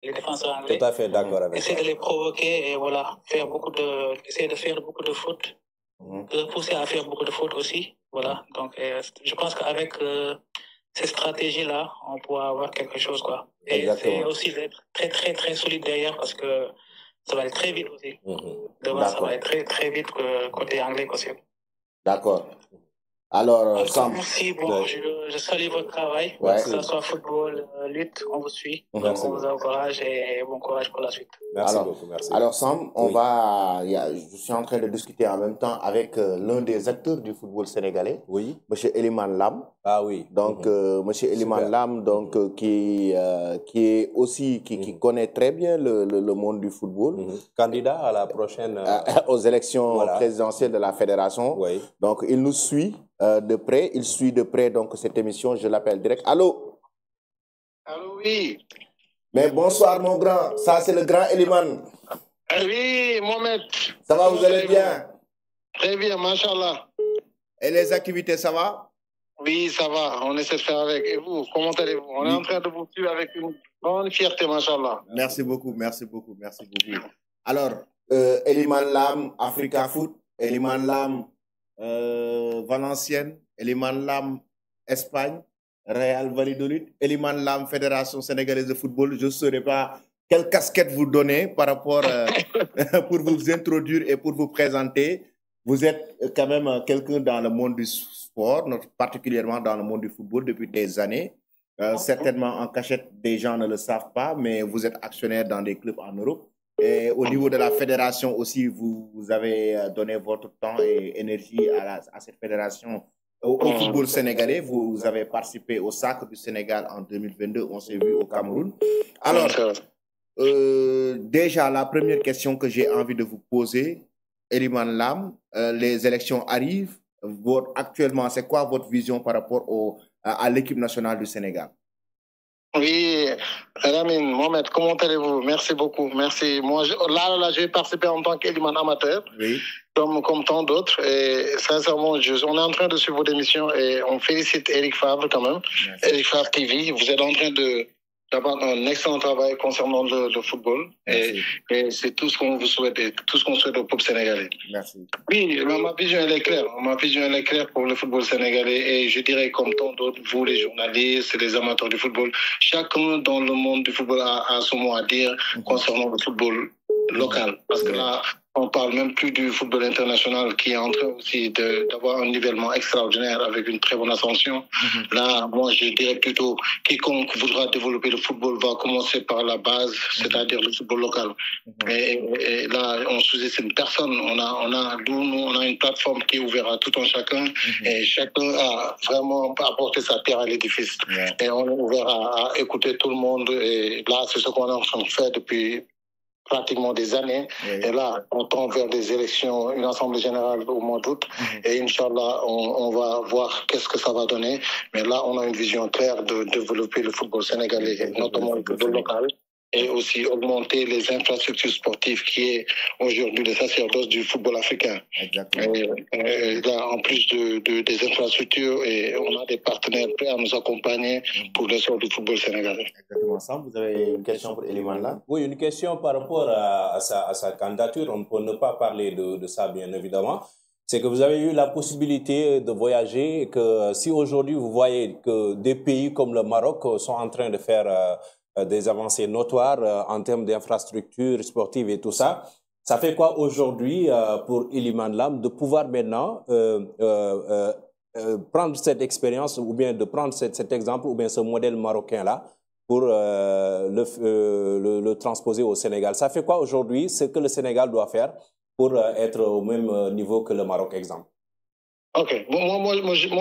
les défenseurs anglais. Tout à fait d'accord avec essayer de les provoquer et voilà, essayer de faire beaucoup de fautes, de pousser à faire beaucoup de fautes aussi. Voilà, donc je pense qu'avec ces stratégies-là, on pourra avoir quelque chose, quoi. Et c'est aussi d'être très, très, très solide derrière parce que ça va être très vite aussi. Devant, ça va être très, très vite côté anglais possible. D'accord. Alors, Sam. Merci, bon, je salue votre travail, que ce soit football, lutte, on vous suit. Donc, on vous encourage et bon courage pour la suite. Merci beaucoup, merci. Alors, Sam, je suis en train de discuter en même temps avec l'un des acteurs du football sénégalais, M. Eliman Lam. Ah oui. Donc, M. Eliman Lam, donc, qui est aussi, qui connaît très bien le monde du football. Candidat à la prochaine... aux élections présidentielles de la fédération. Donc, il nous suit de près. Il suit de près donc cette émission. Je l'appelle direct. Allô? Allô, oui. Mais bonsoir, mon grand. Ça, c'est le grand Eliman. Oui, Mohamed. Ça va, vous allez bien? Très bien, machallah. Et les activités, ça va? Oui, ça va. On essaie de faire avec. Et vous, comment allez-vous? On est en train de vous suivre avec une grande fierté, machallah. Merci beaucoup, merci beaucoup, merci beaucoup. Alors, Eliman Lam, Africa Foot, Eliman Lam, Valenciennes, Eliman Lam, Espagne, Real Valladolid, Eliman Lam, Fédération sénégalaise de football. Je ne saurais pas quelle casquette vous donnez par rapport pour vous introduire et pour vous présenter. Vous êtes quand même quelqu'un dans le monde du sport, particulièrement dans le monde du football depuis des années. Certainement en cachette, des gens ne le savent pas, mais vous êtes actionnaire dans des clubs en Europe. Et au niveau de la fédération aussi, vous avez donné votre temps et énergie à cette fédération au football sénégalais. Vous avez participé au Sacre du Sénégal en 2022. On s'est vu au Cameroun. Alors, déjà, la première question que j'ai envie de vous poser, Eliman Lam, les élections arrivent. Actuellement, c'est quoi votre vision par rapport à l'équipe nationale du Sénégal? Oui, Lamine, Mohamed, comment allez-vous? Merci beaucoup, merci. Moi, là, je vais participer en tant qu'Eliman amateur, comme tant d'autres. Et sincèrement, on est en train de suivre vos émissions et on félicite Eric Favre quand même. Merci. Eric Favre TV, vous êtes en train d'avoir un excellent travail concernant le football. Et c'est tout ce qu'on vous souhaite, et tout ce qu'on souhaite au peuple sénégalais. Merci. Oui, ma vision, elle est claire. Ma vision, elle est claire pour le football sénégalais. Et je dirais, comme tant d'autres, vous, les journalistes, les amateurs du football, chacun dans le monde du football a son mot à dire concernant le football local. Parce que là, on parle même plus du football international qui est en train aussi d'avoir un nivellement extraordinaire avec une très bonne ascension. Là, moi, je dirais plutôt quiconque voudra développer le football va commencer par la base, c'est-à-dire le football local. Et là, on sous-estime personne. On a une plateforme qui est ouverte à tout un chacun et chacun a vraiment apporté sa pierre à l'édifice. Et on est ouvert à écouter tout le monde. Et là, c'est ce qu'on est en train de faire depuis pratiquement des années. Et là, on tend vers des élections, une assemblée générale au mois d'août. Et Inch'Allah, on va voir qu'est-ce que ça va donner. Mais là, on a une vision claire de développer le football sénégalais, notamment le football local. Et aussi augmenter les infrastructures sportives qui est aujourd'hui le sacerdoce du football africain. Exactement. Et là, en plus des infrastructures, et on a des partenaires prêts à nous accompagner pour l'essor du football sénégalais. Exactement. Sam, vous avez une question pour Eliman là? Oui, une question par rapport à sa candidature. On ne peut ne pas parler de ça, bien évidemment. C'est que vous avez eu la possibilité de voyager et que si aujourd'hui vous voyez que des pays comme le Maroc sont en train de faire des avancées notoires en termes d'infrastructures sportives et tout ça. Ça fait quoi aujourd'hui pour Eliman Lam de pouvoir maintenant prendre cette expérience ou bien de prendre cet exemple ou bien ce modèle marocain-là pour le transposer au Sénégal? Ça fait quoi aujourd'hui ce que le Sénégal doit faire pour être au même niveau que le Maroc, exemple? Ok, bon, moi,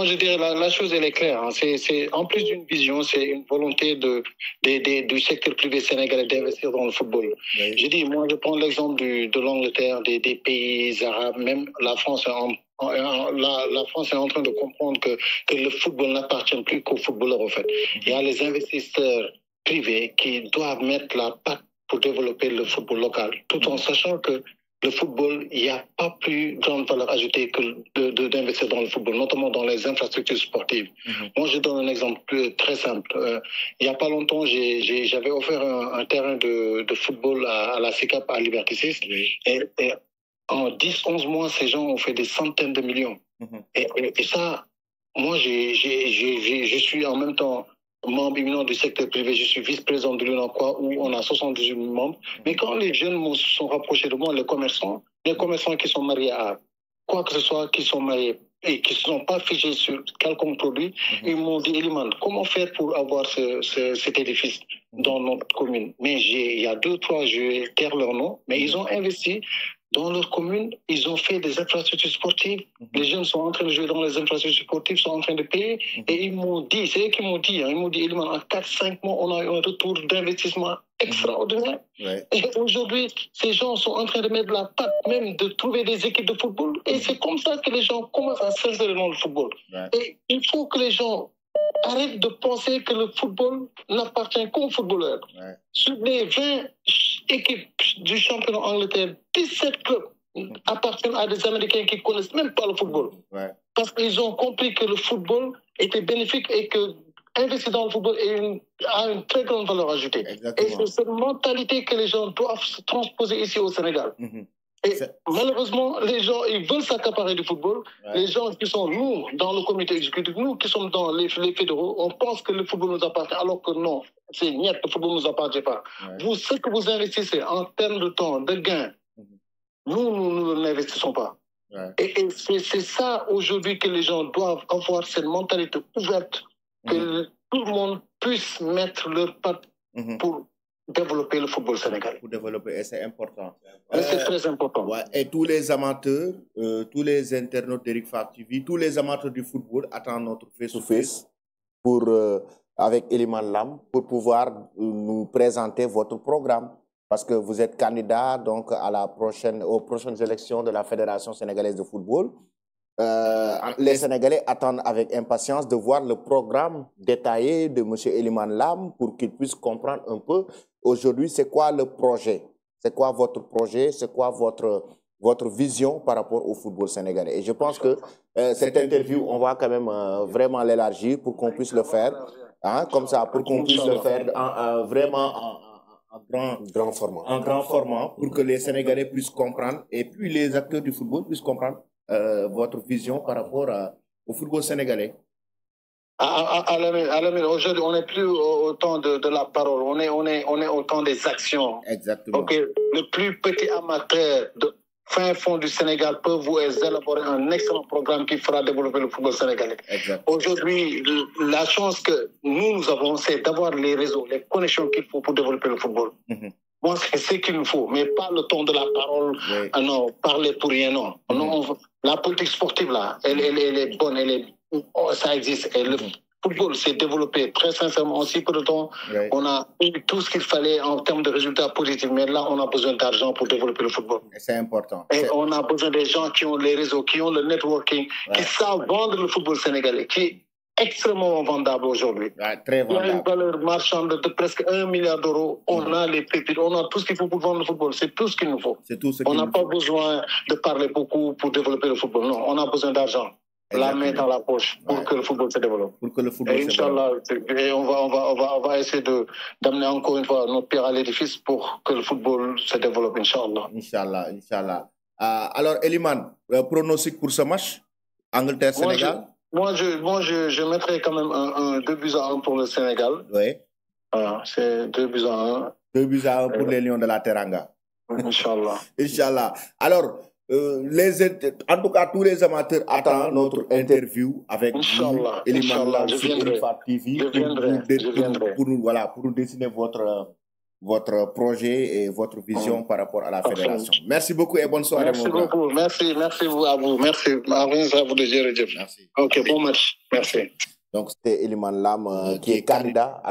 je dirais la chose elle est claire. Hein. C'est en plus d'une vision, c'est une volonté du secteur privé sénégalais d'investir dans le football. Oui. Je dis, moi, je prends l'exemple de l'Angleterre, des pays arabes, même la France. La France est en train de comprendre que le football n'appartient plus qu'aux footballeurs, en fait. Il y a les investisseurs privés qui doivent mettre la patte pour développer le football local, tout en sachant que le football, il n'y a pas plus grande valeur ajoutée que d'investir dans le football, notamment dans les infrastructures sportives. Moi, je donne un exemple très simple. Il n'y a pas longtemps, j'avais offert un terrain de football à la CECAP à Liberté 6. Et en 10-11 mois, ces gens ont fait des centaines de millions. Et ça, moi, je suis en même temps membre éminent du secteur privé, je suis vice-président de l'UNAQUA où on a 78 membres. Mais quand les jeunes se sont rapprochés de moi, les commerçants qui sont mariés à quoi que ce soit, qui sont mariés et qui ne sont pas figés sur quelconque produit, ils m'ont dit, Eliman, comment faire pour avoir cet édifice dans notre commune? Mais il y a 2-3, je vais taire leur nom, mais ils ont investi dans leur commune, ils ont fait des infrastructures sportives. Les jeunes sont en train de jouer dans les infrastructures sportives, sont en train de payer. Et ils m'ont dit, c'est eux qui m'ont dit, Eliman, en 4-5 mois, on a eu un retour d'investissement extraordinaire. Et aujourd'hui, ces gens sont en train de mettre la patte, même de trouver des équipes de football. Et c'est comme ça que les gens commencent à s'insérer dans le football. Et il faut que les gens arrêtent de penser que le football n'appartient qu'aux footballeurs. Sur les 20 équipes du championnat Angleterre, 17 clubs appartiennent à des Américains qui ne connaissent même pas le football. Parce qu'ils ont compris que le football était bénéfique et que investir dans le football a une très grande valeur ajoutée. Et c'est cette mentalité que les gens doivent se transposer ici au Sénégal. Et malheureusement, les gens, ils veulent s'accaparer du football. Les gens qui sont, nous, dans le comité exécutif, nous qui sommes dans les fédéraux, on pense que le football nous appartient, alors que non, c'est niet, le football ne nous appartient pas. Vous, ce que vous investissez en termes de temps, de gains, nous n'investissons pas. Et c'est ça aujourd'hui que les gens doivent avoir cette mentalité ouverte, que tout le monde puisse mettre leur patte pour développer le football sénégalais. Pour développer, et c'est important. C'est très important. Et tous les amateurs, tous les internautes d'Eric Favre TV, tous les amateurs du football attendent notre face-to-face pour, avec Eliman Lam pour pouvoir nous présenter votre programme. Parce que vous êtes candidat donc, aux prochaines élections de la Fédération sénégalaise de football. Les Sénégalais attendent avec impatience de voir le programme détaillé de M. Eliman Lam pour qu'ils puissent comprendre un peu aujourd'hui c'est quoi le projet, c'est quoi votre projet, c'est quoi votre vision par rapport au football sénégalais. Et je pense que cette interview, on va quand même vraiment l'élargir pour qu'on puisse le faire, comme ça, pour qu'on puisse le faire vraiment en grand format pour que les Sénégalais puissent comprendre et puis les acteurs du football puissent comprendre votre vision par rapport au football sénégalais. Aujourd'hui, on n'est plus au temps de la parole, on est au temps des actions. Exactement. Donc, le plus petit amateur de fin fond du Sénégal peut vous élaborer un excellent programme qui fera développer le football sénégalais. Aujourd'hui, la chance que nous avons, c'est d'avoir les réseaux, les connexions qu'il faut pour développer le football. Moi, c'est ce qu'il nous faut, mais pas le ton de la parole. Non, parler pour rien, non. La politique sportive, là, elle est bonne, ça existe. Et le football s'est développé très sincèrement en si peu de temps. On a eu tout ce qu'il fallait en termes de résultats positifs, mais là, on a besoin d'argent pour développer le football. C'est important. Et on a besoin des gens qui ont les réseaux, qui ont le networking, qui savent vendre le football sénégalais, qui est extrêmement vendable aujourd'hui. Très vendable. Il y a une valeur marchande de presque 1 milliard d'euros. On a les pépites, on a tout ce qu'il faut pour vendre le football. C'est tout ce qu'il nous faut. On n'a pas besoin de parler beaucoup pour développer le football. Non, on a besoin d'argent. La main dans la poche pour que le football se développe. Pour que le football se développe. Et on va essayer d'amener encore une fois notre pierre à l'édifice pour que le football se développe, Inch'Allah. Inch'Allah. Alors, Eliman, pronostic pour ce match Angleterre-Sénégal? Moi, je mettrais quand même un 2-1 pour le Sénégal. C'est 2-1. 2-1 pour les Lions de la Teranga. Inch'Allah. Inch'Allah. Alors, en tout cas, tous les amateurs attendent notre interview avec Eliman Lam sur Eric Favre TV pour nous dessiner votre projet et votre vision par rapport à la fédération. Merci beaucoup et bonne soirée. Merci beaucoup. Merci à vous. Merci à vous de gérer. Merci. Ok, bon match. Merci. Donc, c'était Eliman Lam qui est candidat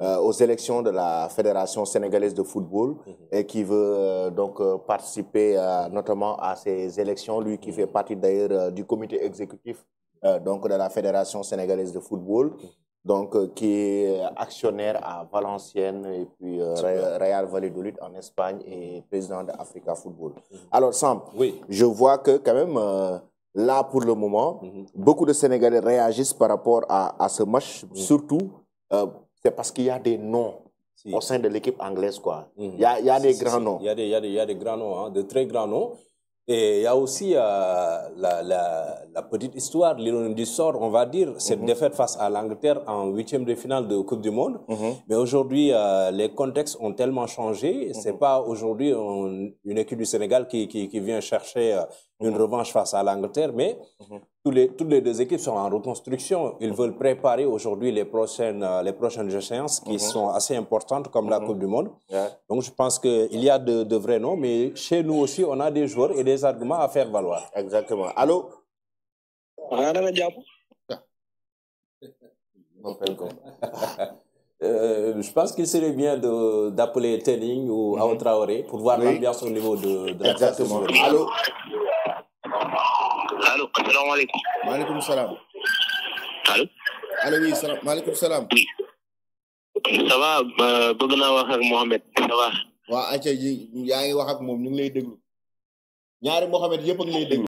aux élections de la Fédération sénégalaise de football et qui veut donc participer notamment à ces élections. Lui qui fait partie d'ailleurs du comité exécutif donc de la Fédération sénégalaise de football. donc qui est actionnaire à Valenciennes et puis Real Valladolid en Espagne et président de Africa Football. Alors Sam, je vois que quand même là pour le moment, beaucoup de Sénégalais réagissent par rapport à ce match. Surtout, c'est parce qu'il y a des noms au sein de l'équipe anglaise, quoi. Il y a des grands noms. Il y a des grands noms, hein, de très grands noms. Et il y a aussi la petite histoire, l'ironie du sort, on va dire, cette défaite face à l'Angleterre en 8e de finale de Coupe du Monde. Mais aujourd'hui, les contextes ont tellement changé. C'est pas aujourd'hui une équipe du Sénégal qui vient chercher une revanche face à l'Angleterre, mais toutes les deux équipes sont en reconstruction. Ils veulent préparer aujourd'hui les prochaines échéances qui sont assez importantes comme la Coupe du Monde. Donc je pense qu'il y a de vrais noms, mais chez nous aussi, on a des joueurs et des arguments à faire valoir. Exactement. Allô? Je pense qu'il serait bien d'appeler Telling ou Ao Traoré pour voir l'ambiance au niveau de la classe. Exactement. Allô? Allô, salam alaikum. Maaleykum salam. Allô? Allô, oui, salam. Maaleykum salam. Oui. Ça va, bëgg naa wax ak Mohamed. Ça va. Waa ayca yaa ngi wax ak moom ñu ngi lay déglu. ñaari Mohamed yëpp a ngi lay déglu.